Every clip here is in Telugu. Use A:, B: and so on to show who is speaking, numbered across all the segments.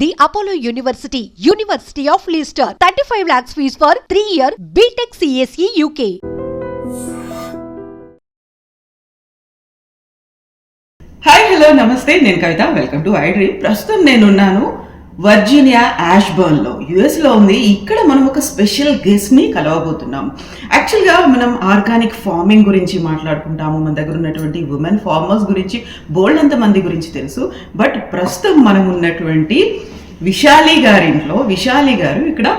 A: The Apollo University, University of Leicester. 35 lakhs fees for 3-year BTech CSE UK.
B: Hi hello నమస్తే, నేను Kavitha. Welcome to I dream. ప్రస్తుతం నేనున్నాను వర్జీనియా యాష్బర్న్లో, యుఎస్లో ఉంది. ఇక్కడ మనం ఒక స్పెషల్ గెస్ట్ని కలవబోతున్నాం. యాక్చువల్గా మనం ఆర్గానిక్ ఫార్మింగ్ గురించి మాట్లాడుకుంటాము. మన దగ్గర ఉన్నటువంటి ఉమెన్ ఫార్మర్స్ గురించి బోల్డ్ అంత మంది గురించి తెలుసు. బట్ ప్రస్తుతం మనం ఉన్నటువంటి విశాలి గారింట్లో, విశాలి గారు ఇక్కడ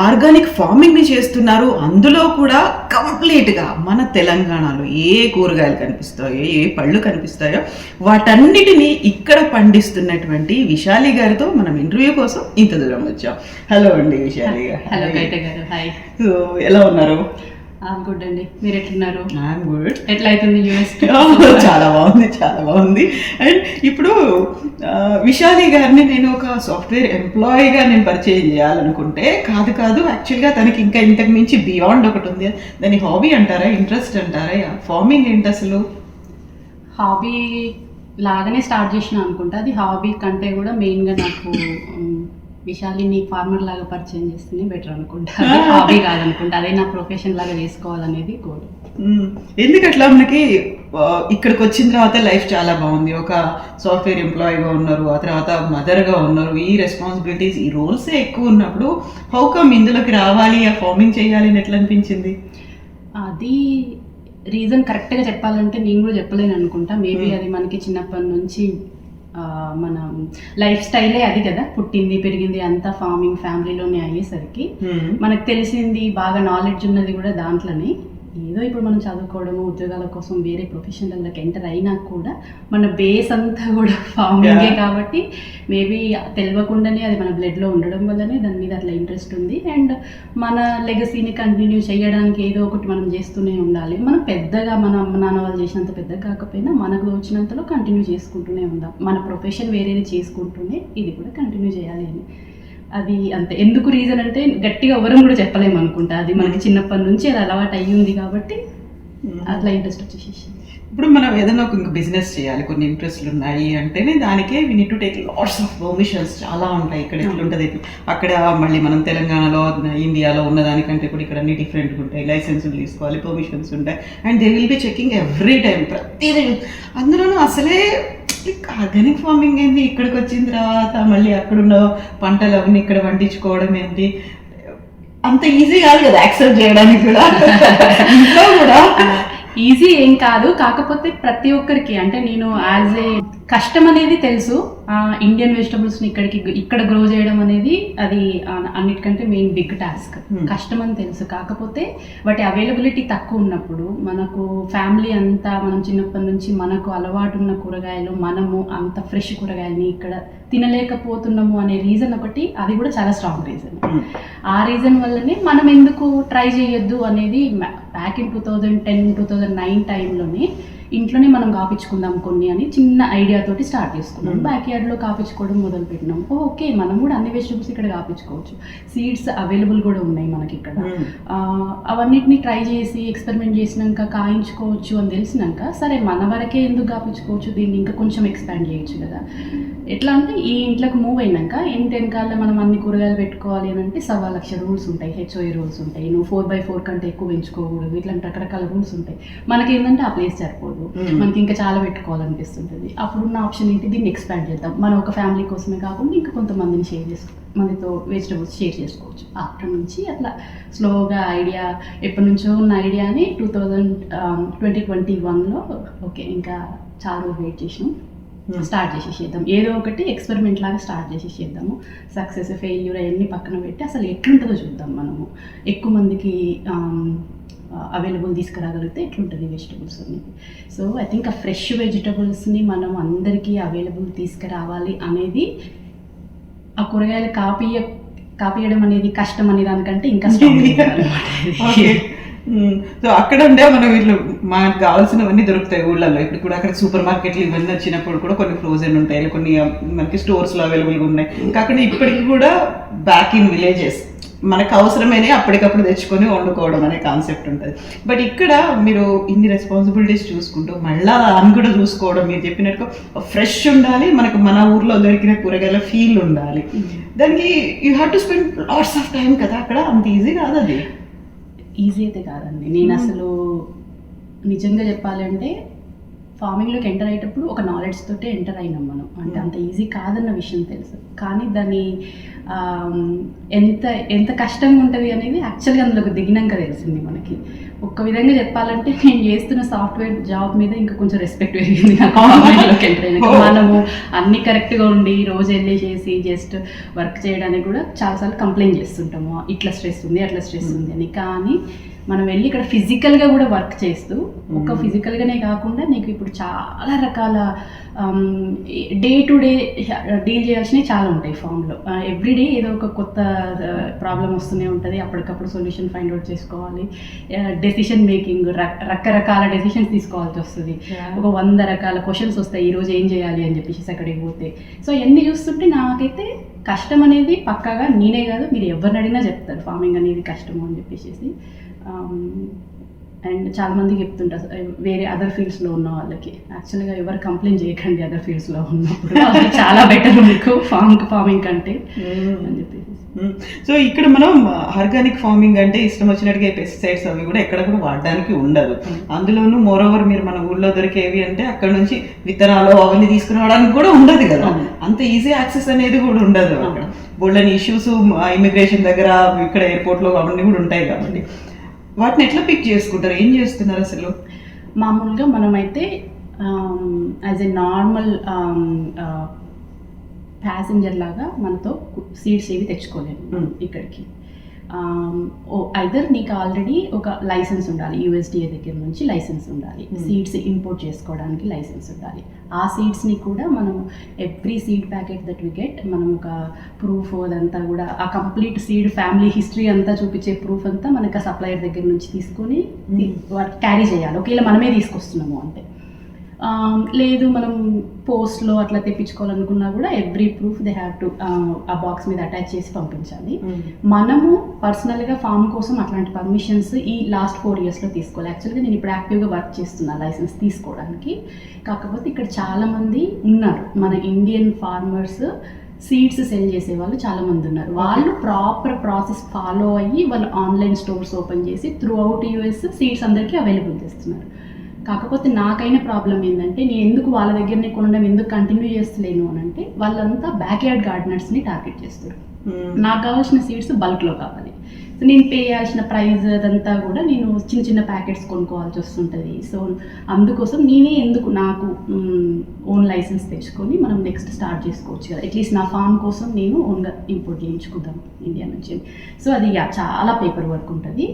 B: ఆర్గానిక్ ఫార్మింగ్ని చేస్తున్నారు. అందులో కూడా కంప్లీట్గా మన తెలంగాణలో ఏ కూరగాయలు కనిపిస్తాయో, ఏ పళ్ళు కనిపిస్తాయో వాటన్నిటినీ ఇక్కడ పండిస్తున్నటువంటి విశాలి గారితో మనం ఇంటర్వ్యూ కోసం ఇంత దూరం వచ్చాం. హలో అండి విశాలి గారు.
C: హలో కవిత గారు. హాయ్.
B: సో ఎలా ఉన్నారు?
C: గుడ్ అండి. మీరు ఎట్లున్నారు?
B: I'm good.
C: ఎట్లా అవుతుంది యూఎస్?
B: చాలా బాగుంది, చాలా బాగుంది. అండ్ ఇప్పుడు విశాలి గారిని నేను ఒక సాఫ్ట్వేర్ ఎంప్లాయీగా నేను పరిచయం చేయాలనుకుంటే కాదు యాక్చువల్గా తనకి ఇంకా ఇంతకు మించి బియాండ్ ఒకటి ఉంది. దాని హాబీ అంటారా, ఇంట్రెస్ట్ అంటారా? ఫార్మింగ్ ఏంటి అసలు?
C: హాబీ లాగానే స్టార్ట్ చేసిన అనుకుంటా. అది హాబీ కంటే కూడా మెయిన్గా నాకు విశాలిని ఫార్మర్ లాగా పరిచయం చేస్తేనే బెటర్ అనుకుంటా. హాబీ కాదనుకుంటా, అదే నా ప్రొఫెషన్ లాగా చేసుకోవాలనేది గోల్.
B: ఎందుకట్లా? మనకి ఇక్కడికి వచ్చిన తర్వాత లైఫ్ చాలా బాగుంది. ఒక సాఫ్ట్వేర్ ఎంప్లాయీగా ఉన్నారు, ఆ తర్వాత మదర్గా ఉన్నారు. ఈ రెస్పాన్సిబిలిటీస్, ఈ రోల్సే ఎక్కువ ఉన్నప్పుడు హౌ కమ్ ఇందులోకి రావాలి, ఆ ఫార్మింగ్ చేయాలి అని ఎట్లా అనిపించింది?
C: అది రీజన్ కరెక్ట్గా చెప్పాలంటే నేను కూడా చెప్పలేను అనుకుంటా. మేబీ అది మనకి చిన్నప్పటి నుంచి మన లైఫ్ స్టైలే అది కదా, పుట్టింది పెరిగింది అంతా ఫార్మింగ్ ఫ్యామిలీలోనే అయ్యేసరికి మనకు తెలిసింది, బాగా నాలెడ్జ్ ఉన్నది కూడా దాంట్లోనే. ఏదో ఇప్పుడు మనం చదువుకోవడము, ఉద్యోగాల కోసం వేరే ప్రొఫెషన్లకి ఎంటర్ అయినా కూడా మన బేస్ అంతా కూడా ఫార్మింగే కాబట్టి మేబీ తెలియకుండానే అది మన బ్లడ్లో ఉండడం వల్లనే దాని మీద అట్లా ఇంట్రెస్ట్ ఉంది. అండ్ మన లెగసీని కంటిన్యూ చేయడానికి ఏదో ఒకటి మనం చేస్తూనే ఉండాలి. మనం పెద్దగా మన అమ్మ నాన్న వాళ్ళు చేసినంత పెద్దగా కాకపోయినా మనకు వచ్చినంతలో కంటిన్యూ చేసుకుంటూనే ఉందాం. మన ప్రొఫెషన్ వేరేది చేసుకుంటూనే ఇది కూడా కంటిన్యూ చేయాలి అని. అది అంతే. ఎందుకు రీజన్ అంటే గట్టిగా ఎవరం కూడా చెప్పలేము అనుకుంటా. అది మనకి చిన్నప్పటి నుంచి అది అలవాటు అయ్యింది కాబట్టి అట్లా ఇంట్రెస్ట్ వచ్చేసి.
B: ఇప్పుడు మనం ఏదైనా ఒక బిజినెస్ చేయాలి, కొన్ని ఇంట్రెస్ట్లు ఉన్నాయి అంటేనే దానికే we need to take lots of permissions. చాలా ఉంటాయి. ఇక్కడ ఎట్లుంటుంది, అక్కడ మళ్ళీ మనం తెలంగాణలో, ఇండియాలో ఉన్నదానికంటే కూడా ఇక్కడ అన్ని డిఫరెంట్గా ఉంటాయి. లైసెన్సులు తీసుకోవాలి, పర్మిషన్స్ ఉంటాయి. And they will be checking every time, ప్రతిదీ. అందులోనూ అసలే ఆర్గానిక్ ఫార్మింగ్ ఏంటి, ఇక్కడికి వచ్చిన తర్వాత మళ్ళీ అక్కడున్న పంటలు అవన్నీ ఇక్కడ పండించుకోవడం ఏంటి, అంత ఈజీ కాదు కదా యాక్సెప్ట్ చేయడానికి కూడా. ఇంట్లో కూడా
C: ఈజీ ఏం కాదు. కాకపోతే ప్రతి ఒక్కరికి అంటే నేను యాజ్ ఏ కష్టం అనేది తెలుసు. ఇండియన్ వెజిటబుల్స్ని ఇక్కడ గ్రో చేయడం అనేది అది అన్నిటికంటే మెయిన్ బిగ్ టాస్క్. కష్టం అని తెలుసు. కాకపోతే వాటి అవైలబిలిటీ తక్కువ ఉన్నప్పుడు మనకు ఫ్యామిలీ అంతా, మనం చిన్నప్పటి నుంచి మనకు అలవాటు ఉన్న కూరగాయలు, మనము అంత ఫ్రెష్ కూరగాయలని ఇక్కడ తినలేకపోతున్నాము అనే రీజన్ ఒకటి, అది కూడా చాలా స్ట్రాంగ్ రీజన్. ఆ రీజన్ వల్లనే మనం ఎందుకు ట్రై చేయొద్దు అనేది బ్యాక్ ఇన్ 2010-2009 టైంలోనే ఇంట్లోనే మనం కాపించుకుందాం కొన్ని అని చిన్న ఐడియా తోటి స్టార్ట్ చేసుకున్నాం. బ్యాక్ యార్డ్లో కాపించుకోవడం మొదలు పెట్టినాం. ఓకే, మనం కూడా అన్ని వెజిటబుల్స్ ఇక్కడ కాపించుకోవచ్చు. సీడ్స్ అవైలబుల్ కూడా ఉన్నాయి మనకి ఇక్కడ. అవన్నిటిని ట్రై చేసి ఎక్స్పెరిమెంట్ చేసినాక కాయించుకోవచ్చు అని తెలిసినాక, సరే మన వరకే ఎందుకు కాపించుకోవచ్చు, దీన్ని ఇంకా కొంచెం ఎక్స్పాండ్ చేయొచ్చు కదా. ఎట్లా అంటే ఈ ఇంట్లోకి మూవ్ అయినాక ఇంటి వెనకాల మనం అన్ని కూరగాయలు పెట్టుకోవాలి అని అంటే 1,00,000 రూల్స్ ఉంటాయి, HOA రూల్స్ ఉంటాయి. నువ్వు 4x4 కంటే ఎక్కువ పెంచుకోకూడదు, ఇట్లాంటి రకరకాల రూల్స్ ఉంటాయి. మనకి ఏంటంటే ఆ ప్లేస్ సరిపోదు, మనకి ఇంకా చాలా పెట్టుకోవాలనిపిస్తుంటుంది. అప్పుడున్న ఆప్షన్ ఏంటి, దీన్ని ఎక్స్పాండ్ చేద్దాం. మనం ఒక ఫ్యామిలీ కోసమే కాకుండా ఇంకా కొంతమందిని మందితో వెజిటబుల్స్ షేర్ చేసుకోవచ్చు. అక్కడి నుంచి అట్లా స్లోగా ఐడియా, ఎప్పటి నుంచో ఉన్న ఐడియాని 2021లో ఓకే ఇంకా చాలా రోజులు వెయిట్ చేసినాం, స్టార్ట్ చేసేసేద్దాం. ఏదో ఒకటి ఎక్స్పెరిమెంట్ లాగా స్టార్ట్ చేసేసేద్దాము. సక్సెస్ ఫెయిల్యూర్ అవన్నీ పక్కన పెట్టి అసలు ఎట్లుంటుందో చూద్దాం. మనము ఎక్కువ మందికి అవైలబుల్ తీసుకురాగలిగితే ఎట్లుంటుంది వెజిటబుల్స్ అనేది. సో ఐ థింక్ ఆ ఫ్రెష్ వెజిటబుల్స్ని మనం అందరికీ అవైలబుల్ తీసుకురావాలి అనేది, ఆ కూరగాయలు కాపీయడం అనేది కష్టం అనే దానికంటే ఇంకా స్ట్రాంగ్ అనమాట.
B: సో అక్కడ ఉండే మనం వీళ్ళు మనకు కావాల్సినవన్నీ దొరుకుతాయి ఊళ్ళల్లో. ఇప్పుడు కూడా అక్కడ సూపర్ మార్కెట్లు ఇవన్నీ వచ్చినప్పుడు కూడా కొన్ని ఫ్రోజన్ ఉంటాయి, కొన్ని మనకి స్టోర్స్లో అవైలబుల్గా ఉన్నాయి. కాకుండా ఇప్పటికి కూడా బ్యాక్ ఇన్ విలేజెస్ మనకు అవసరమైనవి అప్పటికప్పుడు తెచ్చుకొని వండుకోవడం అనే కాన్సెప్ట్ ఉంటుంది. బట్ ఇక్కడ మీరు ఇన్ని రెస్పాన్సిబిలిటీస్ చూసుకుంటూ మళ్ళీ అని కూడా చూసుకోవడం, మీరు చెప్పినట్టు ఫ్రెష్ ఉండాలి, మనకు మన ఊర్లో దొరికిన కూరగాయల ఫీల్ ఉండాలి. దానికి you have to spend lots of time కదా, అక్కడ అంత ఈజీ కాదు. అది
C: ఈజీ అయితే కాదండి. నేను అసలు నిజంగా చెప్పాలంటే ఫార్మింగ్లోకి ఎంటర్ అయ్యేటప్పుడు ఒక నాలెడ్జ్ తోటే ఎంటర్ అయినాం మనం. అంటే అంత ఈజీ కాదన్న విషయం తెలుసు, కానీ దాన్ని ఎంత ఎంత కష్టంగా ఉంటుంది అనేది యాక్చువల్గా అందులోకి దిగినాక తెలిసింది మనకి. ఒక్క విధంగా చెప్పాలంటే నేను చేస్తున్న సాఫ్ట్వేర్ జాబ్ మీద ఇంకా కొంచెం రెస్పెక్ట్ పెరిగింది నాకు ఫార్మింగ్లోకి ఎంటర్ అయినాక. మనము అన్ని కరెక్ట్గా ఉండి రోజు వెళ్ళేసేసి జస్ట్ వర్క్ చేయడానికి కూడా చాలాసార్లు కంప్లైంట్ చేస్తుంటాము, ఇట్లా స్ట్రెస్ ఉంది అట్లా స్ట్రెస్ ఉంది అని. కానీ మనం వెళ్ళి ఇక్కడ ఫిజికల్గా కూడా వర్క్ చేస్తూ, ఒక ఫిజికల్గానే కాకుండా నీకు ఇప్పుడు చాలా రకాల డే టు డే డీల్ చేయాల్సినవి చాలా ఉంటాయి ఫామ్లో. ఎవ్రీడే ఏదో ఒక కొత్త ప్రాబ్లం వస్తూనే ఉంటుంది, అప్పటికప్పుడు సొల్యూషన్ ఫైండ్ అవుట్ చేసుకోవాలి. డెసిషన్ మేకింగ్, రకరకాల డెసిషన్స్ తీసుకోవాల్సి వస్తుంది. ఒక 100 రకాల క్వశ్చన్స్ వస్తాయి, ఈరోజు ఏం చేయాలి అని చెప్పేసి అక్కడికి పోతే. సో ఇవన్నీ చూస్తుంటే నాకైతే కష్టం అనేది పక్కాగా నేనే కాదు, మీరు ఎవరిని అడిగినా చెప్తారు ఫార్మింగ్ అనేది కష్టము అని చెప్పేసి. అండ్ చాలామందికి చెప్తుంటారు వేరే అదర్ ఫీల్డ్స్లో ఉన్న వాళ్ళకి, యాక్చువల్గా ఎవరు కంప్లైంట్ చేయకండి అదర్ ఫీల్డ్స్లో ఉన్నప్పుడు, చాలా బెటర్ మీకు ఫార్మింగ్ కంటే అని చెప్పేసి.
B: సో ఇక్కడ మనం ఆర్గానిక్ ఫార్మింగ్ అంటే ఇష్టం వచ్చినట్టుగా పెస్టిసైడ్స్ అవి కూడా ఎక్కడ కూడా వాడడానికి ఉండదు. అందులోనూ మోరోవర్ మీరు మన ఊళ్ళో దొరికేవి అంటే అక్కడ నుంచి విత్తనాలు అవన్నీ తీసుకురావడానికి కూడా ఉండదు కదా, అంత ఈజీ యాక్సెస్ అనేది కూడా ఉండదు. అక్కడ బోల్డని ఇష్యూస్ ఇమిగ్రేషన్ దగ్గర, ఇక్కడ ఎయిర్పోర్ట్లో అవన్నీ కూడా ఉంటాయి కాబట్టి వాటిని ఎట్లా పిక్ చేసుకుంటారు, ఏం చేస్తున్నారు అసలు?
C: మామూలుగా మనమైతే యాజ్ ఎ నార్మల్ ప్యాసింజర్ లాగా మనతో సీడ్స్ ఏవి తెచ్చుకోలేము ఇక్కడికి. ఐదర్ నీకు ఆల్రెడీ ఒక లైసెన్స్ ఉండాలి, యూఎస్డిఏ దగ్గర నుంచి లైసెన్స్ ఉండాలి, సీడ్స్ ఇంపోర్ట్ చేసుకోవడానికి లైసెన్స్ ఉండాలి. ఆ సీడ్స్ని కూడా మనం every seed packet that we get మనం ఒక ప్రూఫ్ అదంతా కూడా, ఆ కంప్లీట్ సీడ్ ఫ్యామిలీ హిస్టరీ అంతా చూపించే ప్రూఫ్ అంతా మనకు ఆ సప్లయర్ దగ్గర నుంచి తీసుకొని క్యారీ చేయాలి, ఒకవేళ మనమే తీసుకొస్తున్నాము అంటే. లేదు మనం పోస్ట్లో అట్లా తెప్పించుకోవాలనుకున్నా కూడా every proof they have to ఆ బాక్స్ మీద అటాచ్ చేసి పంపించాలి. మనము పర్సనల్గా ఫామ్ కోసం అట్లాంటి పర్మిషన్స్ ఈ లాస్ట్ 4 yearsలో తీసుకోవాలి. యాక్చువల్గా నేను ఇప్పుడు యాక్టివ్గా వర్క్ చేస్తున్నా లైసెన్స్ తీసుకోవడానికి. కాకపోతే ఇక్కడ చాలామంది ఉన్నారు మన ఇండియన్ ఫార్మర్స్, సీడ్స్ సెల్ చేసే వాళ్ళు చాలామంది ఉన్నారు. వాళ్ళు ప్రాపర్ ప్రాసెస్ ఫాలో అయ్యి వాళ్ళు ఆన్లైన్ స్టోర్స్ ఓపెన్ చేసి త్రూ అవుట్ యూఎస్ సీడ్స్ అందరికీ అవైలబుల్ చేస్తున్నారు. కాకపోతే నాకైన ప్రాబ్లం ఏంటంటే నేను ఎందుకు వాళ్ళ దగ్గరనే కొనడం ఎందుకు కంటిన్యూ చేస్తలేను అని అంటే, వాళ్ళంతా బ్యాక్ యార్డ్ గార్డెనర్స్ని టార్గెట్ చేస్తారు. నాకు కావాల్సిన సీడ్స్ బల్క్లో కావాలి. సో నేను పే చేయాల్సిన ప్రైస్ అదంతా కూడా నేను చిన్న చిన్న ప్యాకెట్స్ కొనుక్కోవాల్సి వస్తుంటుంది. సో అందుకోసం నేనే ఎందుకు నాకు ఓన్ లైసెన్స్ తెచ్చుకొని మనం నెక్స్ట్ స్టార్ట్ చేసుకోవచ్చు కదా, అట్లీస్ట్ నా ఫామ్ కోసం నేను ఓన్గా ఇంపోర్ట్ చేయించుకుందాం ఇండియా నుంచి. సో అది చాలా పేపర్ వర్క్ ఉంటుంది.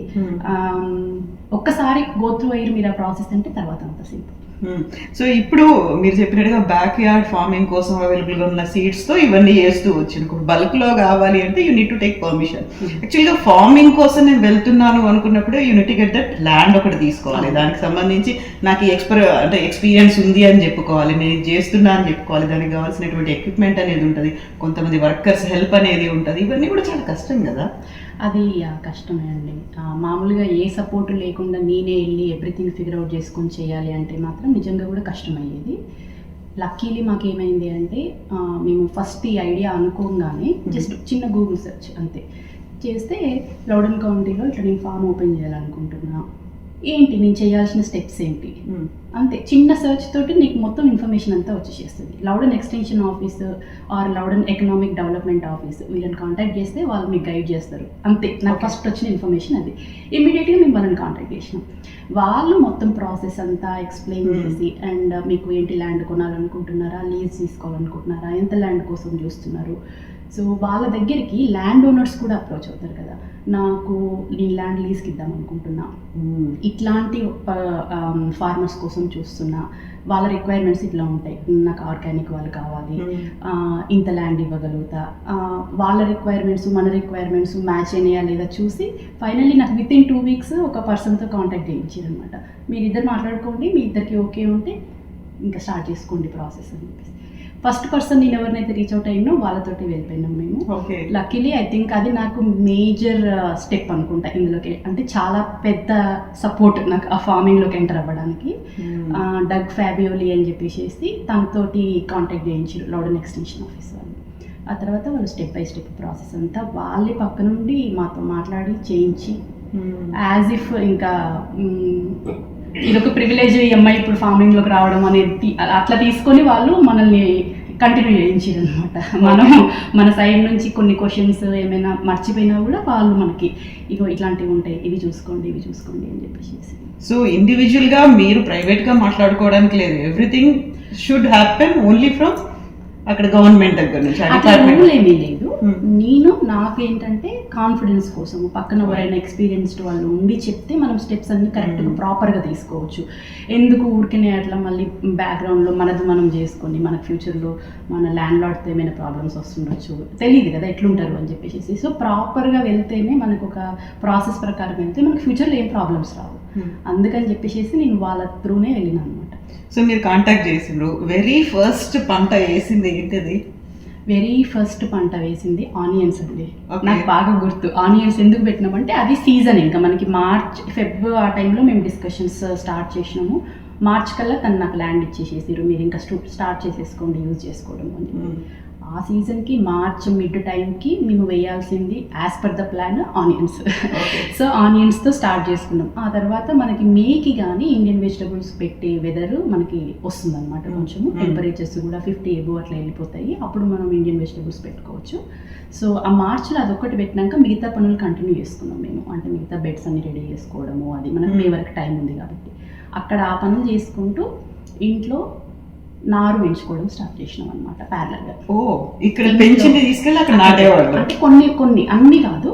C: ఒక్కసారి గో త్రూ అయ్యి మీరు ఆ ప్రాసెస్ అంటే తర్వాత అంత సింపుల్.
B: సో ఇప్పుడు మీరు చెప్పినట్టుగా బ్యాక్ యార్డ్ ఫార్మింగ్ కోసం అవైలబుల్గా ఉన్న సీడ్స్తో ఇవన్నీ చేస్తూ వచ్చింది. బల్క్లో కావాలి అంటే you need to take permission. యాక్చువల్గా ఫార్మింగ్ కోసం నేను వెళ్తున్నాను అనుకున్నప్పుడు you need to get that land ఒకటి తీసుకోవాలి, దానికి సంబంధించి నాకు ఎక్స్పీరియన్స్ ఉంది అని చెప్పుకోవాలి, నేను ఇది చేస్తున్నా అని చెప్పుకోవాలి, దానికి కావాల్సినటువంటి ఎక్విప్మెంట్ అనేది ఉంటుంది, కొంతమంది వర్కర్స్ హెల్ప్ అనేది ఉంటుంది. ఇవన్నీ కూడా చాలా కష్టం కదా.
C: అది కష్టమే అండి. మామూలుగా ఏ సపోర్ట్ లేకుండా నేనే వెళ్ళి ఎవ్రీథింగ్ ఫిగర్ అవుట్ చేసుకొని చేయాలి అంటే మాత్రం నిజంగా కూడా కష్టమయ్యేది. లక్కీలీ మాకేమైంది అంటే మేము ఫస్ట్ ఈ ఐడియా అనుకోగానే జస్ట్ చిన్న గూగుల్ సెర్చ్ అంతే చేస్తే లౌడన్ కౌంటీలో ఇట్లా నేను ఫామ్ ఓపెన్ చేయాలనుకుంటున్నా, ఏంటి నేను చేయాల్సిన స్టెప్స్ ఏంటి అంతే, చిన్న సెర్చ్ తోటి నీకు మొత్తం ఇన్ఫర్మేషన్ అంతా వచ్చేసేస్తుంది. Loudoun extension office or Loudoun economic development office వీళ్ళని కాంటాక్ట్ చేస్తే వాళ్ళు మీకు గైడ్ చేస్తారు అంతే. నాకు ఫస్ట్ వచ్చిన ఇన్ఫర్మేషన్ అది. ఇమ్మీడియట్గా మేము వాళ్ళని కాంటాక్ట్ చేసినాం. వాళ్ళు మొత్తం ప్రాసెస్ అంతా ఎక్స్ప్లెయిన్ చేసి, అండ్ మీకు ఏంటి ల్యాండ్ కొనాలనుకుంటున్నారా, లీజ్ తీసుకోవాలనుకుంటున్నారా, ఎంత ల్యాండ్ కోసం చూస్తున్నారు, సో వాళ్ళ దగ్గరికి ల్యాండ్ ఓనర్స్ కూడా అప్రోచ్ అవుతారు కదా, నాకు నేను ల్యాండ్ లీజ్కి ఇద్దాం అనుకుంటున్నా, ఇట్లాంటి ఫార్మర్స్ కోసం కోసం చూస్తున్నా, వాళ్ళ రిక్వైర్మెంట్స్ ఇట్లా ఉంటాయి, నాకు ఆర్గానిక్ వాళ్ళు కావాలి, ఇంత ల్యాండ్ ఇవ్వగలుగుతా, వాళ్ళ రిక్వైర్మెంట్స్ మన రిక్వైర్మెంట్స్ మ్యాచ్ అయినాయా లేదా చూసి ఫైనల్లీ నాకు విత్ ఇన్ 2 weeks ఒక పర్సన్తో కాంటాక్ట్ చేయించారు అనమాట. మీరు ఇద్దరు మాట్లాడుకోండి, మీ ఇద్దరికి ఓకే ఉంటే ఇంకా స్టార్ట్ చేసుకోండి ప్రాసెస్ అని చెప్పేసి. ఫస్ట్ పర్సన్ నేను ఎవరినైతే రీచ్ అవుట్ అయినో వాళ్ళతోటి వెళ్ళిపోయినాం మేము. లక్కీలీ ఐ థింక్ అది నాకు మేజర్ స్టెప్ అనుకుంటా ఇందులోకి, అంటే చాలా పెద్ద సపోర్ట్ నాకు ఆ ఫార్మింగ్లోకి ఎంటర్ అవ్వడానికి. డగ్ ఫ్యాబియోలి అని చెప్పేసి తనతోటి కాంటాక్ట్ చేయించారు లౌడన్ ఎక్స్టెన్షన్ ఆఫీస్ వాళ్ళు. ఆ తర్వాత వాళ్ళు స్టెప్ బై స్టెప్ ప్రాసెస్ అంతా వాళ్ళే పక్క నుండి మాతో మాట్లాడి చేయించి, యాజ్ ఇఫ్ ఇంకా ఇదొక ప్రివిలేజ్ ఈ అమ్మాయి ఇప్పుడు ఫార్మింగ్లోకి రావడం అనేది అట్లా తీసుకొని వాళ్ళు మనల్ని కంటిన్యూ చేయించారు అనమాట. మనం మన సైడ్ నుంచి కొన్ని క్వశ్చన్స్ ఏమైనా మర్చిపోయినా కూడా వాళ్ళు మనకి ఇగో ఇట్లాంటివి ఉంటాయి, ఇవి చూసుకోండి ఇవి చూసుకోండి అని చెప్పేసి.
B: సో ఇండివిజువల్గా మీరు ప్రైవేట్గా మాట్లాడుకోవడానికి లేదు, everything should happen only from అక్కడ గవర్నమెంట్ దగ్గర నుంచి.
C: రూల్ ఏమీ లేదు. నేను నాకేంటంటే కాన్ఫిడెన్స్ కోసం పక్కన ఎవరైనా ఎక్స్పీరియన్స్డ్ వాళ్ళు ఉండి చెప్తే మనం స్టెప్స్ అన్ని కరెక్ట్గా ప్రాపర్గా తీసుకోవచ్చు. ఎందుకు ఊరికనే అట్లా మళ్ళీ బ్యాక్గ్రౌండ్లో మనది మనం చేసుకొని మనకు ఫ్యూచర్లో మన ల్యాండ్ లార్డ్తో ఏమైనా ప్రాబ్లమ్స్ వస్తుండొచ్చు, తెలియదు కదా ఎట్లుంటారు అని చెప్పేసి. సో ప్రాపర్గా వెళ్తేనే మనకు ఒక ప్రాసెస్ ప్రకారం వెళ్తే మనకు ఫ్యూచర్లో ఏం ప్రాబ్లమ్స్ రావు. అందుకని చెప్పేసి నేను వాళ్ళ త్రూనే వెళ్ళిన అనమాట.
B: సో మీరు కాంటాక్ట్ చేసిండ్రు, వెరీ ఫస్ట్ పంట వేసింది ఏంటిది?
C: వెరీ ఫస్ట్ పంట వేసింది ఆనియన్స్ అండి. నాకు బాగా గుర్తు. ఆనియన్స్ ఎందుకు పెట్టినామంటే అది సీజన్, ఇంకా మనకి మార్చ్ ఫెబ్ ఆ టైంలో మేము డిస్కషన్స్ స్టార్ట్ చేసినాము. మార్చ్ కల్లా తను నాకు ల్యాండ్ ఇచ్చేసేసారు, మీరు ఇంకా స్టార్ట్ చేసేసుకోండి యూజ్ చేసుకోవడం అని. ఆ సీజన్కి మార్చ్ మిడ్ టైంకి మేము వేయాల్సింది as per the plan onions. So ఆనియన్స్తో స్టార్ట్ చేసుకున్నాం. ఆ తర్వాత మనకి మేకి కానీ ఇండియన్ వెజిటబుల్స్ పెట్టే వెదర్ మనకి వస్తుంది అనమాట. కొంచెము టెంపరేచర్స్ కూడా 50 above అట్లా వెళ్ళిపోతాయి, అప్పుడు మనం ఇండియన్ వెజిటబుల్స్ పెట్టుకోవచ్చు. సో ఆ మార్చ్లో అదొక్కటి పెట్టినాక మిగతా పనులు కంటిన్యూ చేసుకున్నాం మేము. అంటే మిగతా బెడ్స్ అన్ని రెడీ చేసుకోవడము, అది మనకు మే వరకు టైం ఉంది కాబట్టి అక్కడ ఆ పనులు చేసుకుంటూ ఇంట్లో నారు పెంచుకోవడం స్టార్ట్ చేసినాం అనమాట ప్యారలల్గా.
B: ఓ, ఇక్కడ పెంచింది తీసుకెళ్ళి అక్కడ నాటేవాళ్ళు.
C: అంటే కొన్ని అన్ని కాదు,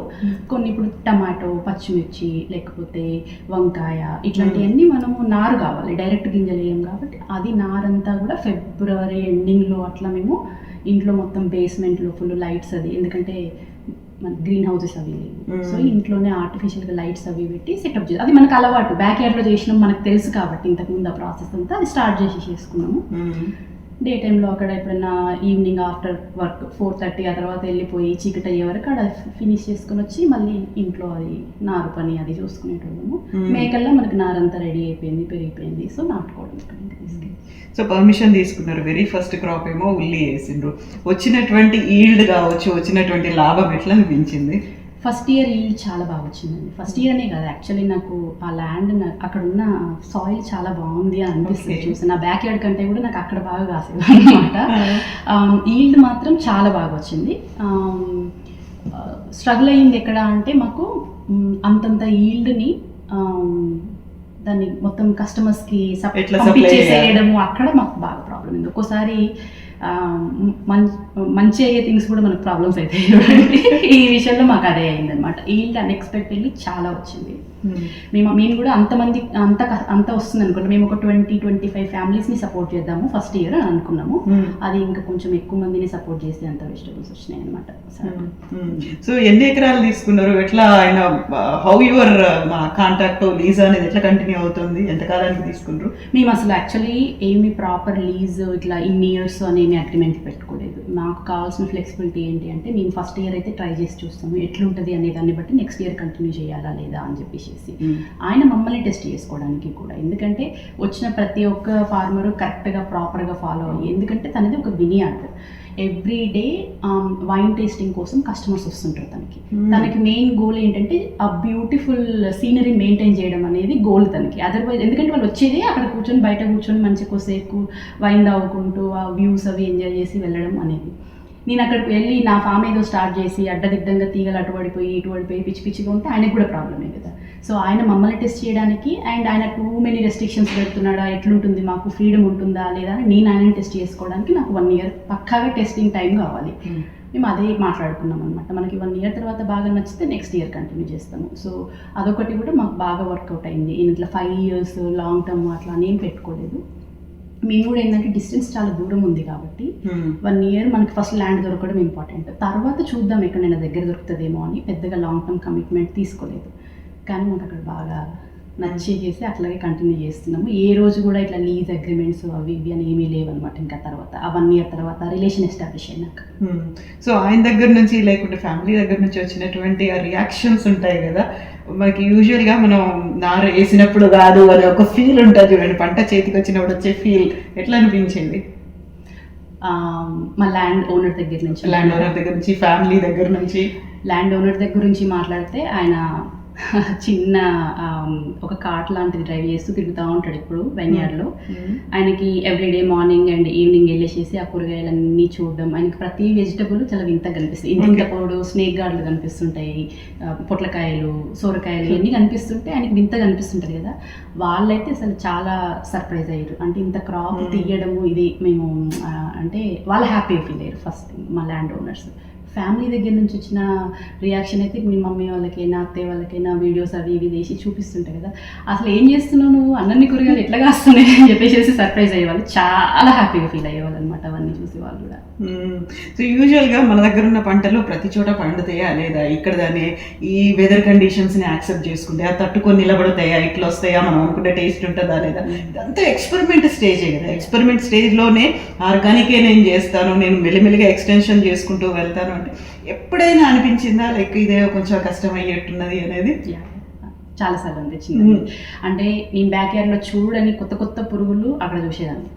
C: కొన్ని ఇప్పుడు టమాటో, పచ్చిమిర్చి, లేకపోతే వంకాయ, ఇట్లాంటివన్నీ మనము నారు కావాలి, డైరెక్ట్ గింజలు వేయం కాబట్టి అది నారంతా కూడా ఫిబ్రవరి ఎండింగ్లో అట్లా మేము ఇంట్లో మొత్తం బేస్మెంట్లో ఫుల్ లైట్స్ అది, ఎందుకంటే మన గ్రీన్ హౌసెస్ అవి లేవు, సో ఇంట్లోనే ఆర్టిఫిషియల్గా లైట్స్ అవి పెట్టి సెటప్ చేసి, అది మనకు అలవాటు, బ్యాక్ యార్డ్లో చేసినాం మనకు తెలుసు కాబట్టి ఇంతకుముందు ఆ ప్రాసెస్ అంతా అది స్టార్ట్ చేసుకున్నాము. డే టైంలో అక్కడ ఎప్పుడైనా ఈవినింగ్ ఆఫ్టర్ వర్క్ 4:30 ఆ తర్వాత వెళ్ళిపోయి చీకటి అయ్యే వరకు అక్కడ ఫినిష్ చేసుకుని వచ్చి మళ్ళీ ఇంట్లో అది నారు పని అది చూసుకునేటోళ్ళము. మేకల్లో మనకి నారంతా రెడీ అయిపోయింది, పెరిగిపోయింది, సో నాటుకోవడం తీసుకెళ్ళి.
B: సో పర్మిషన్ తీసుకున్నారు, వెరీ ఫస్ట్ క్రాప్ ఏమో ఉల్లి వేసిండ్రు. వచ్చినటువంటి ఈల్డ్ కావచ్చు, వచ్చినటువంటి లాభం ఎట్లా అనిపించింది?
C: ఫస్ట్ ఇయర్ ఈల్డ్ చాలా బాగా వచ్చిందండి. ఫస్ట్ ఇయర్ అనే కాదు, యాక్చువల్లీ నాకు ఆ ల్యాండ్ అక్కడ ఉన్న సాయిల్ చాలా బాగుంది అని అనిపిస్తుంది చూసి. నా బ్యాక్ యార్డ్ కంటే కూడా నాకు అక్కడ బాగా కాసేది అనమాట. ఈల్డ్ మాత్రం చాలా బాగా వచ్చింది. స్ట్రగుల్ అయ్యింది ఎక్కడ అంటే మాకు అంతంత ఈల్డ్ని దాన్ని మొత్తం కస్టమర్స్కి పంపించేసేయడము, అక్కడ మాకు బాగా ప్రాబ్లం ఉంది. ఒక్కోసారి మంచి అయ్యే థింగ్స్ కూడా మనకు ప్రాబ్లమ్స్ అవుతాయి చూడండి. ఈ విషయంలో మాకు అదే అయిందనమాట. ఈల్డ్ అన్ఎక్స్పెక్టెడ్లీ చాలా వచ్చింది. మేము కూడా అంత వస్తుంది అనుకున్నాం. మేము ఒక 20-25 ఫ్యామిలీస్ని సపోర్ట్ చేద్దాము ఫస్ట్ ఇయర్ అని అనుకున్నాము. అది ఇంకా కొంచెం ఎక్కువ మందిని సపోర్ట్ చేసి అంత వెజిటబుల్స్ వచ్చినాయి అనమాట.
B: సో ఎన్ని ఎకరాలు తీసుకున్నారు, ఎట్లా ఆయన హౌ యువర్ కాంట్రాక్ట్ లీజ్ అనేది ఎట్లా కంటిన్యూ అవుతుంది, ఎంత కాలానికి తీసుకున్నారు?
C: మేము అసలు యాక్చువల్లీ ఏమి ప్రాపర్ లీజ్ ఇట్లా ఇన్ని ఇయర్స్ అనేమి అగ్రిమెంట్ పెట్టుకోలేదు. నాకు కావాల్సిన ఫ్లెక్సిబిలిటీ ఏంటి అంటే మేము ఫస్ట్ ఇయర్ అయితే ట్రై చేసి చూస్తాము ఎట్లుంటుంది అనే దాన్ని బట్టి నెక్స్ట్ ఇయర్ కంటిన్యూ చేయాలా లేదా అని చెప్పేసి ఆయన మమ్మల్ని టెస్ట్ చేసుకోవడానికి కూడా. ఎందుకంటే వచ్చిన ప్రతి ఒక్క ఫార్మరు కరెక్ట్గా ప్రాపర్గా ఫాలో అయ్యి, ఎందుకంటే తనది ఒక వినియార్డ్, ఎవ్రీ డే వైన్ టేస్టింగ్ కోసం కస్టమర్స్ వస్తుంటారు తనకి మెయిన్ గోల్ ఏంటంటే ఆ బ్యూటిఫుల్ సీనరీ మెయింటైన్ చేయడం అనేది గోల్ తనకి. అదర్వైజ్ ఎందుకంటే వాళ్ళు వచ్చేదే అక్కడ కూర్చొని బయట కూర్చొని మంచి కొద్దిసేపు వైన్ తాగుకుంటూ ఆ వ్యూస్ అవి ఎంజాయ్ చేసి వెళ్ళడం అనేది. నేను అక్కడికి వెళ్ళి నా ఫామ్ ఏదో స్టార్ట్ చేసి అడ్డదిడ్డంగా తీగలు అటుపడిపోయి ఇటుపడిపోయి పిచ్చి పిచ్చిగా ఉంటే ఆయనకు కూడా ప్రాబ్లమే కదా. సో ఆయన మమ్మల్ని టెస్ట్ చేయడానికి, అండ్ ఆయన టూ మెనీ రెస్ట్రిక్షన్స్ పెడుతున్నాడా, ఎట్లుంటుంది మాకు ఫ్రీడమ్ ఉంటుందా లేదా అని నేను ఆయనని టెస్ట్ చేసుకోవడానికి నాకు 1 year పక్కాగా టెస్టింగ్ టైం కావాలి. మేము అదే మాట్లాడుకున్నాం అనమాట. మనకి 1 year తర్వాత బాగా నచ్చితే నెక్స్ట్ ఇయర్ కంటిన్యూ చేస్తాము. సో అదొకటి కూడా మాకు బాగా వర్కౌట్ అయింది. ఇట్లా 5 years లాంగ్ టర్మ్ అట్లా అనేం పెట్టుకోలేదు. మేము కూడా ఏంటంటే డిస్టెన్స్ చాలా దూరం ఉంది కాబట్టి 1 year మనకి ఫస్ట్ ల్యాండ్ దొరకడం ఇంపార్టెంట్, తర్వాత చూద్దాం ఎక్కడైనా దగ్గర దొరుకుతుందేమో అని పెద్దగా లాంగ్ టర్మ్ కమిట్మెంట్ తీసుకోలేదు. కానీ మాకు అక్కడ బాగా నచ్చేసి అట్లాగే కంటిన్యూ చేస్తున్నాము. ఏ రోజు కూడా ఇట్లా లీజ్ అగ్రిమెంట్స్ అవి ఇవి అని ఏమీ లేవన్నమాట. ఇంకా తర్వాత ఆ 1 year తర్వాత రిలేషన్ ఎస్టాబ్లిష్ అయినాక.
B: సో ఆయన దగ్గర నుంచి లేకుంటే ఫ్యామిలీ దగ్గర నుంచి వచ్చినటువంటి ఆ రియాక్షన్స్ ఉంటాయి కదా, మనకి యూజువల్గా మనం నారు వేసినప్పుడు కాదు అని ఒక ఫీల్ ఉంటుంది చూడండి, పంట చేతికి వచ్చినప్పుడు వచ్చే ఫీల్ ఎట్లా అనిపించింది?
C: మా ల్యాండ్ ఓనర్ దగ్గర నుంచి
B: ఫ్యామిలీ దగ్గర నుంచి.
C: ల్యాండ్ ఓనర్ దగ్గర నుంచి మాట్లాడితే ఆయన చిన్న ఒక కార్ట్ లాంటిది డ్రైవ్ చేస్తూ తిరుగుతూ ఉంటాడు ఇప్పుడు వైన్యార్డ్లో. ఆయనకి ఎవ్రీడే మార్నింగ్ అండ్ ఈవినింగ్ వెళ్ళేసేసి ఆ కూరగాయలన్నీ చూడడం, ఆయనకి ప్రతి వెజిటబుల్ చాలా వింతగా కనిపిస్తాయి. ఇంత పొడు స్నేక్ గార్డ్లు కనిపిస్తుంటాయి, పొట్లకాయలు, సోరకాయలు ఇవన్నీ కనిపిస్తుంటే ఆయనకి వింతగా కనిపిస్తుంటుంది కదా. వాళ్ళైతే అసలు చాలా సర్ప్రైజ్ అయ్యారు. అంటే ఇంత క్రాప్ తీయడము ఇది మేము అంటే వాళ్ళు హ్యాపీగా ఫీల్ అయ్యారు ఫస్ట్ థింగ్. మా ల్యాండ్ ఓనర్స్ ఫ్యామిలీ దగ్గర నుంచి వచ్చిన రియాక్షన్ అయితే మీ మమ్మీ వాళ్ళకైనా అత్తయ్య వాళ్ళకైనా వీడియోస్ అవి ఇవి వేసి చూపిస్తుంటాయి కదా, అసలు ఏం చేస్తున్నావు నువ్వు, అన్నీ కూరగాయలు ఎట్లా కాస్తున్నాయి అని చెప్పేసి సర్ప్రైజ్ అయ్యేవాళ్ళు, చాలా హ్యాపీగా ఫీల్ అయ్యేవాళ్ళు అనమాట అవన్నీ చూసి వాళ్ళు కూడా.
B: సో యూజువల్గా మన దగ్గర ఉన్న పంటలు ప్రతి చోట పండుతాయా లేదా, ఇక్కడ దాన్ని ఈ వెదర్ కండిషన్స్ని యాక్సెప్ట్ చేసుకుంటే ఆ తట్టుకొని నిలబడతాయా, ఇట్లా వస్తాయా, మనం అనుకుంటే టేస్ట్ ఉంటుందా లేదా, ఇదంతా ఎక్స్పెరిమెంట్ స్టేజే కదా. ఎక్స్పెరిమెంట్ స్టేజ్లోనే ఆర్గానికే నేను చేస్తాను, నేను మెల్లిమెల్లిగా ఎక్స్టెన్షన్ చేసుకుంటూ వెళ్తాను అంటే ఎప్పుడైనా అనిపించిందా లైక్ ఇదే కొంచెం కష్టం అయ్యేట్టున్నది అనేది?
C: చాలాసార్లు అనిపించింది. అంటే నేను బ్యాక్ యార్డ్లో చూడని కొత్త కొత్త పురుగులు అక్కడ చూసేదాన్ని.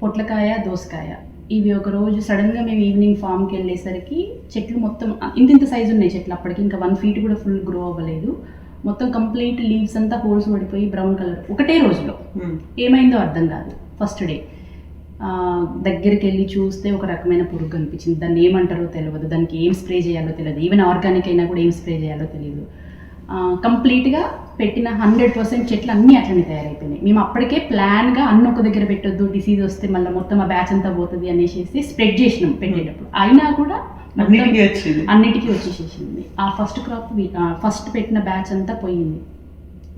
C: పొట్లకాయ, దోసకాయ ఇవి ఒక రోజు సడన్గా మేము ఈవినింగ్ ఫామ్కి వెళ్ళేసరికి చెట్లు మొత్తం ఇంత సైజు ఉన్నాయి చెట్లు, అప్పటికి ఇంకా 1 feet కూడా ఫుల్ గ్రో అవ్వలేదు. మొత్తం కంప్లీట్ లీవ్స్ అంతా హోల్స్ పడిపోయి బ్రౌన్ కలర్ ఒకటే రోజులో. ఏమైందో అర్థం కాదు. ఫస్ట్ డే దగ్గరికి వెళ్ళి చూస్తే ఒక రకమైన పురుగు కనిపించింది. దాన్ని ఏమంటారో తెలియదు, దానికి ఏం స్ప్రే చేయాలో తెలియదు, ఈవెన్ ఆర్గానిక్ అయినా కూడా ఏం స్ప్రే చేయాలో తెలియదు. కంప్లీట్గా పెట్టిన 100% చెట్లు అన్నీ అట్లనే తయారైపోయినాయి. మేము అప్పటికే ప్లాన్గా అన్ని ఒక దగ్గర పెట్టొద్దు, డిసీజ్ వస్తే మళ్ళీ మొత్తం ఆ బ్యాచ్ అంతా పోతుంది అనేసి స్ప్రెడ్ చేసినాం పెట్టేటప్పుడు. అయినా కూడా అన్నిటికీ వచ్చేసేసింది. ఆ ఫస్ట్ క్రాప్ ఫస్ట్ పెట్టిన బ్యాచ్ అంతా పోయింది.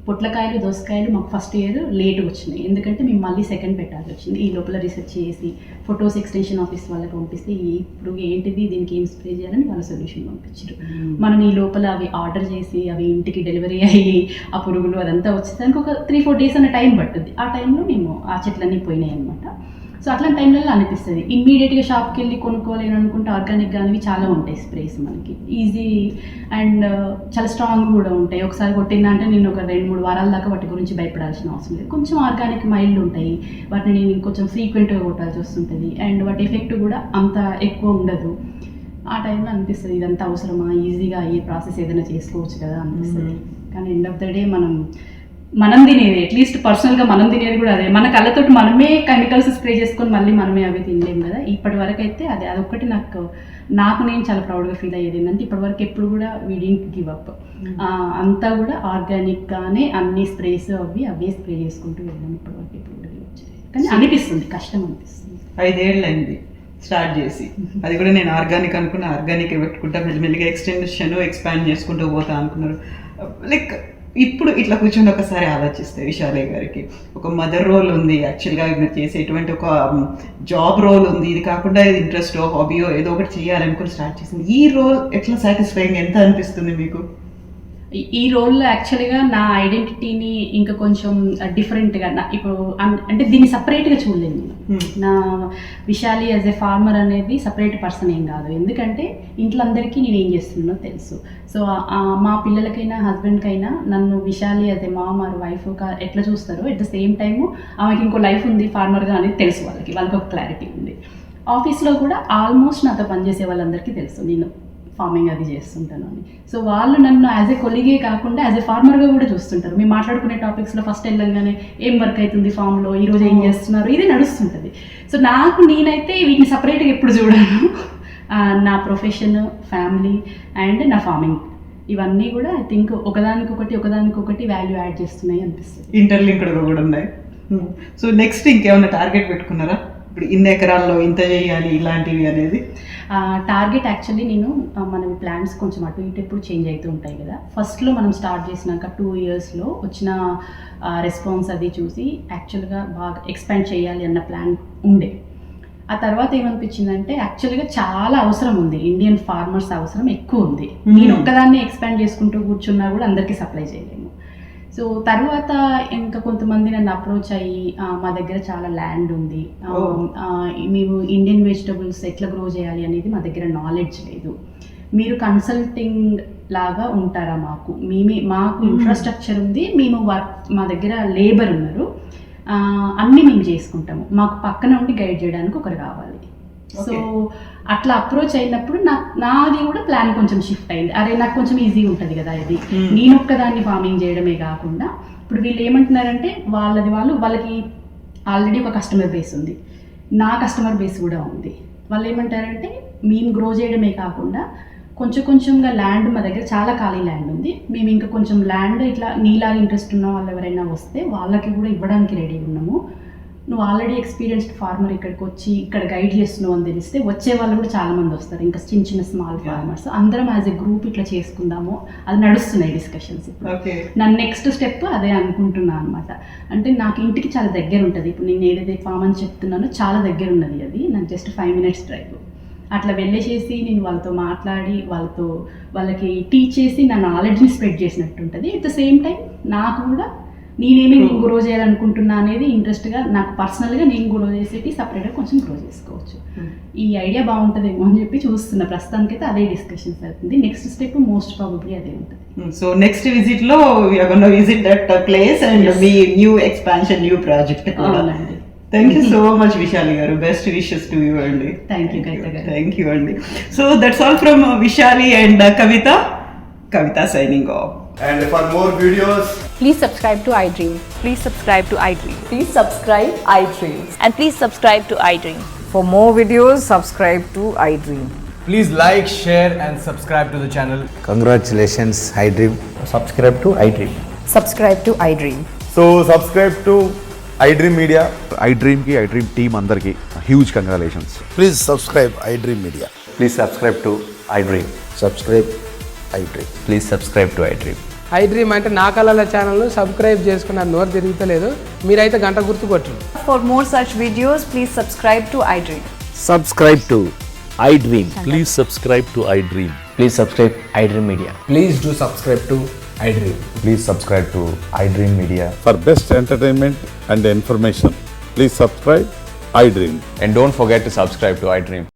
C: పొట్లకాయలు, దోసకాయలు మాకు ఫస్ట్ ఇయర్ లేట్గా వచ్చినాయి, ఎందుకంటే మేము మళ్ళీ సెకండ్ పెట్టాల్సి వచ్చింది. ఈ లోపల రీసెర్చ్ చేసి ఫొటోస్ ఎక్స్టెన్షన్ ఆఫీస్ వాళ్ళకి పంపిస్తే ఇప్పుడు ఏంటిది, దీనికి ఏం స్ప్రే చేయాలని వాళ్ళ సొల్యూషన్ పంపించారు. మనం ఈ లోపల అవి ఆర్డర్ చేసి అవి ఇంటికి డెలివరీ అయ్యి ఆ పురుగులు అదంతా వచ్చేదానికి ఒక 3-4 days అనే టైం పట్టుద్ది. ఆ టైంలో మేము ఆ చెట్లన్నీ పోయినాయి అనమాట. సో అట్లాంటి టైంలలో అనిపిస్తుంది ఇమ్మీడియట్గా షాప్కి వెళ్ళి కొనుక్కోలేను అనుకుంటే ఆర్గానిక్ కానీ చాలా ఉంటాయి స్ప్రేస్ మనకి ఈజీ అండ్ చాలా స్ట్రాంగ్ కూడా ఉంటాయి. ఒకసారి కొట్టిందంటే నేను ఒక 2-3 వారాల దాకా వాటి గురించి భయపడాల్సిన అవసరం లేదు. కొంచెం ఆర్గానిక్ మైల్డ్ ఉంటాయి, వాటిని నేను ఇంకొంచెం ఫ్రీక్వెంట్గా కొట్టాల్సి వస్తుంటుంది అండ్ వాటి ఎఫెక్ట్ కూడా అంత ఎక్కువ ఉండదు. ఆ టైంలో అనిపిస్తుంది ఇదంతా అవసరమా, ఈజీగా అయ్యే ప్రాసెస్ ఏదైనా చేసుకోవచ్చు కదా అనిపిస్తుంది. కానీ ఎండ్ ఆఫ్ ద డే మనం తినేది అట్లీస్ట్ పర్సనల్గా మనం తినేది కూడా అదే, మన కళ్ళతోటి మనమే కెమికల్స్ స్ప్రే చేసుకొని మళ్ళీ మనమే అవి తినలేము కదా. ఇప్పటి వరకు అయితే అదొక్కటి నాకు నేను చాలా ప్రౌడ్గా ఫీల్ అయ్యేది ఏంటంటే ఇప్పటి వరకు ఎప్పుడు కూడా వీ డిడ్ంట్ గివ్ అప్, అంతా కూడా ఆర్గానిక్గానే అన్ని స్ప్రేస్ అవే స్ప్రే చేసుకుంటూ వెళ్ళాము ఇప్పటి వరకు. ఎప్పుడు కూడా వచ్చేది కానీ అనిపిస్తుంది కష్టం అనిపిస్తుంది.
B: 5 ఏళ్ళు అయింది స్టార్ట్ చేసి, అది కూడా నేను ఆర్గానిక్ అనుకున్నా, ఆర్గానిక్ పెట్టుకుంటా మెల్లిమెల్లిగా ఎక్స్టెన్షన్ ఎక్స్పాండ్ చేసుకుంటూ పోతా అనుకున్నారు. లైక్ ఇప్పుడు ఇట్లా కూర్చొని ఒకసారి ఆలోచిస్తే విశాలి గారికి ఒక మదర్ రోల్ ఉంది, యాక్చువల్గా మీరు చేసేటువంటి ఒక జాబ్ రోల్ ఉంది, ఇది కాకుండా ఇది ఇంట్రెస్టో హాబీయో ఏదో ఒకటి చేయాలనుకుని స్టార్ట్ చేసింది. ఈ రోల్ ఎట్లా సాటిస్ఫైయింగ్ ఎంత అనిపిస్తుంది మీకు?
C: ఈ రోల్లో యాక్చువల్గా నా ఐడెంటిటీని ఇంకా కొంచెం డిఫరెంట్గా ఇప్పుడు అంటే దీన్ని సపరేట్గా చూడలేదు నేను. నా విశాలి యాజ్ ఎ ఫార్మర్ అనేది సపరేట్ పర్సన్ ఏం కాదు, ఎందుకంటే ఇంట్లో అందరికీ నేను ఏం చేస్తున్నానో తెలుసు. సో మా పిల్లలకైనా హస్బెండ్కైనా నన్ను Vishali as a mom or wife ఎట్లా చూస్తారో ఎట్ ద సేమ్ టైము ఆమెకి ఇంకో లైఫ్ ఉంది ఫార్మర్గా అనేది తెలుసు, వాళ్ళకి ఒక క్లారిటీ ఉంది. ఆఫీస్లో కూడా ఆల్మోస్ట్ నాతో పనిచేసే వాళ్ళందరికీ తెలుసు నేను ఫార్మింగ్ అది చేస్తుంటాను అని. సో వాళ్ళు నన్ను యాజ్ ఏ కొలీగే కాకుండా యాజ్ ఏ ఫార్మర్గా కూడా చూస్తుంటారు. మేము మాట్లాడుకునే టాపిక్స్లో ఫస్ట్ వెళ్ళంగానే ఏం వర్క్ అవుతుంది ఫామ్లో, ఈరోజు ఏం చేస్తున్నారు, ఇదే నడుస్తుంటుంది. సో నేనైతే వీటిని సపరేట్గా ఎప్పుడు చూడాను. నా ప్రొఫెషన్, ఫ్యామిలీ అండ్ నా ఫార్మింగ్ ఇవన్నీ కూడా ఐ థింక్ ఒకదానికొకటి వాల్యూ యాడ్ చేస్తున్నాయి అనిపిస్తుంది.
B: ఇంటర్లింక్డ్ కూడా ఉన్నాయి. సో నెక్స్ట్ ఇంకేమైనా టార్గెట్ పెట్టుకున్నారా ఇప్పుడు ఇన్ని ఎకరాల్లో ఇంత చేయాలి ఇలాంటివి అనేది?
C: టార్గెట్ యాక్చువల్లీ నేను మన ప్లాన్స్ కొంచెం అటు ఇటు ఎప్పుడు చేంజ్ అవుతూ ఉంటాయి కదా. ఫస్ట్లో మనం స్టార్ట్ చేసినాక 2 yearsలో వచ్చిన రెస్పాన్స్ అది చూసి యాక్చువల్గా బాగా ఎక్స్పాండ్ చేయాలి అన్న ప్లాన్ ఉండే. ఆ తర్వాత ఏమనిపించిందంటే యాక్చువల్గా చాలా అవసరం ఉంది, ఇండియన్ ఫార్మర్స్ అవసరం ఎక్కువ ఉంది. నేను ఒక్కదాన్ని ఎక్స్పాండ్ చేసుకుంటూ కూర్చున్నా కూడా అందరికీ సప్లై చేయలేము. సో తర్వాత ఇంకా కొంతమంది నన్ను అప్రోచ్ అయ్యి మా దగ్గర చాలా ల్యాండ్ ఉంది, మేము ఇండియన్ వెజిటబుల్స్ ఎట్లా గ్రో చేయాలి అనేది మా దగ్గర నాలెడ్జ్ లేదు, మీరు కన్సల్టింగ్ లాగా ఉంటారా, మాకు ఇన్ఫ్రాస్ట్రక్చర్ ఉంది, మేము మా దగ్గర లేబర్ ఉన్నారు, అన్నీ మేము చేసుకుంటాము, మాకు పక్కన ఉండి గైడ్ చేయడానికి ఒకరు కావాలి. సో అట్లా అప్రోచ్ అయినప్పుడు నాది కూడా ప్లాన్ కొంచెం షిఫ్ట్ అయింది. అరే నాకు కొంచెం ఈజీగా ఉంటుంది కదా ఇది, నేను ఒక్కదాన్ని ఫార్మింగ్ చేయడమే కాకుండా ఇప్పుడు వీళ్ళు ఏమంటున్నారంటే వాళ్ళకి ఆల్రెడీ ఒక కస్టమర్ బేస్ ఉంది, నా కస్టమర్ బేస్ కూడా ఉంది. వాళ్ళు ఏమంటారంటే మేము గ్రో చేయడమే కాకుండా కొంచెంగా ల్యాండ్ మా దగ్గర చాలా ఖాళీ ల్యాండ్ ఉంది, మేము ఇంకా కొంచెం ల్యాండ్ ఇట్లా నీలాగా ఇంట్రెస్ట్ ఉన్న వాళ్ళు ఎవరైనా వస్తే వాళ్ళకి కూడా ఇవ్వడానికి రెడీ ఉన్నాము, నువ్వు ఆల్రెడీ ఎక్స్పీరియన్స్డ్ ఫార్మర్ ఇక్కడికి వచ్చి ఇక్కడ గైడ్ చేస్తున్నావు అని తెలిస్తే వచ్చే వాళ్ళు కూడా చాలా మంది వస్తారు, ఇంకా చిన్న స్మాల్ ఫార్మర్స్ అందరం యాజ్ ఎ గ్రూప్ ఇట్లా చేసుకుందాము, అది నడుస్తున్నాయి డిస్కషన్స్. ఇప్పుడు నా నెక్స్ట్ స్టెప్ అదే అనుకుంటున్నాను అనమాట. అంటే నాకు ఇంటికి చాలా దగ్గర ఉంటుంది, ఇప్పుడు నేను ఏదైతే ఫామ్ అని చెప్తున్నానో చాలా దగ్గర ఉన్నది, అది నాకు జస్ట్ 5 minutes డ్రైవ్. అట్లా వెళ్ళేసేసి నేను వాళ్ళతో మాట్లాడి వాళ్ళకి టీచ్ చేసి నా నాలెడ్జ్ని స్ప్రెడ్ చేసినట్టు ఉంటుంది. అట్ ద సేమ్ టైం నాకు కూడా నేనేమి గ్రో చేయాలనుకుంటున్నా అనేది ఇంట్రెస్ట్గా నాకు పర్సనల్గా నేను గ్రో చేసేటి సపరేట్గా కొంచెం గ్రో చేసుకోవచ్చు. ఈ ఐడియా బాగుంటుందేమో అని చెప్పి చూస్తున్నా. ప్రస్తుతానికైతే అదే డిస్కషన్స్ అవుతుంది. నెక్స్ట్ స్టెప్ మోస్ట్ ప్రాబబ్లీ అదే ఉంటుంది.
B: సో నెక్స్ట్ విజిట్ లో we are gonna visit that place and మీ న్యూ ఎక్స్పాన్షన్ న్యూ ప్రాజెక్ట్.
C: అవునండి.
B: Thank you so much Vishali garu, best wishes to you అండి.
C: Thank you Kavitha garu.
B: Thank you అండి. So that's all from Vishali and Kavitha signing off.
D: And for more videos,
E: Please subscribe to iDream.
F: Please subscribe to iDream.
E: Please subscribe iDream.
F: And please subscribe to iDream.
E: For more videos, subscribe to iDream.
D: please like, share and subscribe to the channel.
G: Congratulations, iDream.
H: Subscribe to iDream.
E: Subscribe to iDream.
D: So subscribe to iDream Media.
I: iDream ki iDream team andarki huge congratulations.
G: Please subscribe iDream Media.
H: Please subscribe to iDream.
G: Subscribe iDream.
H: Please subscribe to iDream.
J: iDream అంటే నా కళల ఛానల్ను సబ్స్క్రైబ్ చేసుకున్న నోరు తిరుగుతలేదు, మీరైతే గంట గుర్తు కొట్టండి.
E: For more such videos, please subscribe to iDream.
G: Subscribe to iDream.
K: Please subscribe to iDream.
H: Please subscribe iDream Media.
D: Please do subscribe to iDream.
H: Please subscribe to iDream Media.
I: For best entertainment and information, please subscribe iDream.
H: And don't forget to subscribe to iDream.